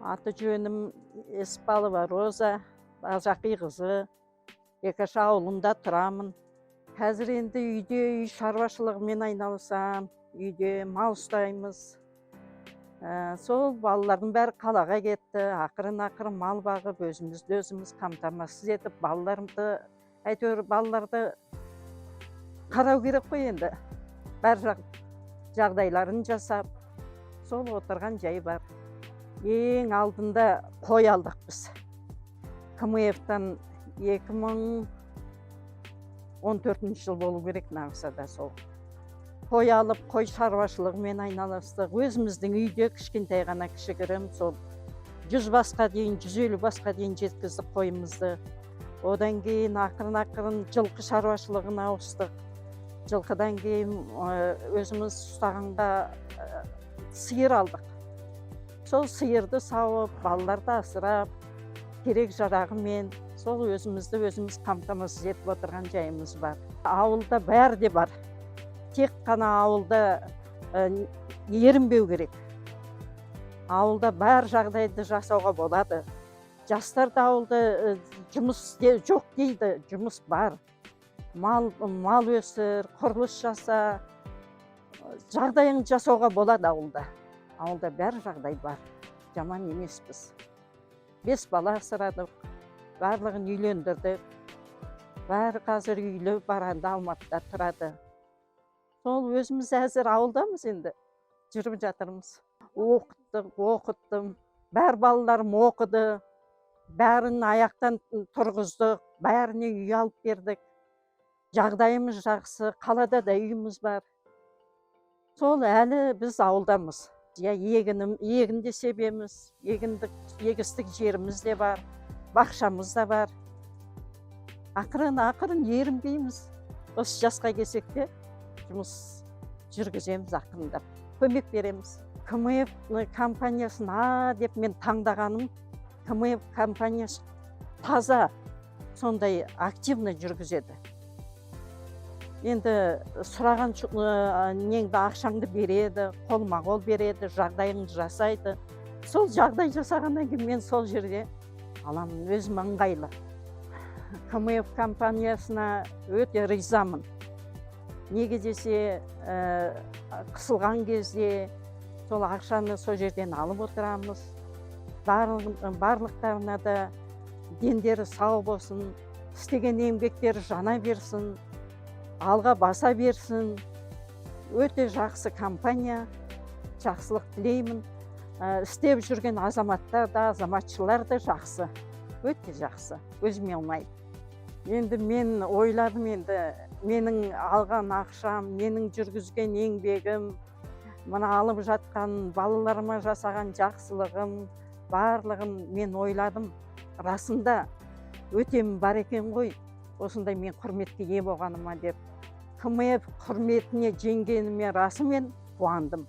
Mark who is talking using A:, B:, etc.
A: Аты жөнім Еспалова Роза, Базақи қызы. Екаш ауылында тұрамын. Қазір енді үйде үй шаруашылығымен айналысам. Үйде мал ұстаймыз. Сол балалардың бәрі қалаға кетті. Ақырын мал бағып, өзімізді өзіміз қамтамасыз етіп, балаларды қарау керек қой енді. Бәр жағдайларын жасап, сол отырған жай бар. Ең алдында қой алдық біз. КМФ-тан 2014 жыл болу керек нағысада сол. Қой алып, қой шаруашылығымен айналыстық. Өзіміздің үйде кішкентай ғана кішігірім сол 100 басқа дейін, 150 басқа дейін жеткіздік қойымызды. Одан кейін ақырын жылқы шаруашылығына ауыстық. Жылқыдан кейін өзіміз ұстағанға сиыр алдық. Сол сиырды сауып, балаларды асырап, керек жарағымен, сол өзімізді өзіміз қамтамасыз етіп отырған жайымыз бар. Ауылда бәрі де бар. Тек қана ауылда ерінбеу керек. Ауылда бәр жағдайды жасауға болады. Жастар да ауылда жұмыс жоқ дейді, жұмыс бар. Мал өсір, құрылыс жаса, жағдайын жасауға болады ауылда. Ауылда бәр жағдай бар, жаман емеспіз. 5 бала асырадық, барлығын үйлендірдік. Бәрі қазір үйлі баранды Алматыда тұрады. Сол өзіміз әзір ауылдамыз енді, жүріп жатырмыз. Оқыттым, бәр балаларым оқыды, бәрін аяқтан тұрғыздық, бәріне үй алып бердік. Жағдайымыз жақсы, қалада да үйіміз бар. Сол әлі біз ауылдамыз. Егін де себеміз, егістік жеріміз де бар, бақшамыз да бар. Ақырын ерінбейміз. Осы жасқа келсек те жұмыс жүргіземіз ақырындап. Көмек береміз. КМФ компаниясын деп мен таңдағаным, КМФ компаниясы таза, сондай активно жүргізеді. Енді сұраған неңді ақшаңды береді, қолма-қол береді, жағдайыңды жасайды. Сол жағдай жасағаннан кейін мен сол жерде аламын, өзім ыңғайлы. КМФ компаниясына өте ризамын. Неге десе, қысылған кезде сол ақшаны сол жерден алып отырамыз. Барлықтарына да дендері сау болсын, істеген еңбектері жана берсін, алға баса берсін. Өте жақсы компания, жақсылық тілеймін. Істеп жүрген азаматтар да, азаматшылар да жақсы, өте жақсы, өзіме ұнайды. Енді мен ойладым, енді менің алған ақшам, менің жүргізген еңбегім, мына алып жатқан балаларыма жасаған жақсылығым, барлығын мен ойладым. Расында өтем бар екен ғой, осындай мен құрметке ие болғаныма деп. КМФ құрметіне жеңгеніме расымен қуандым.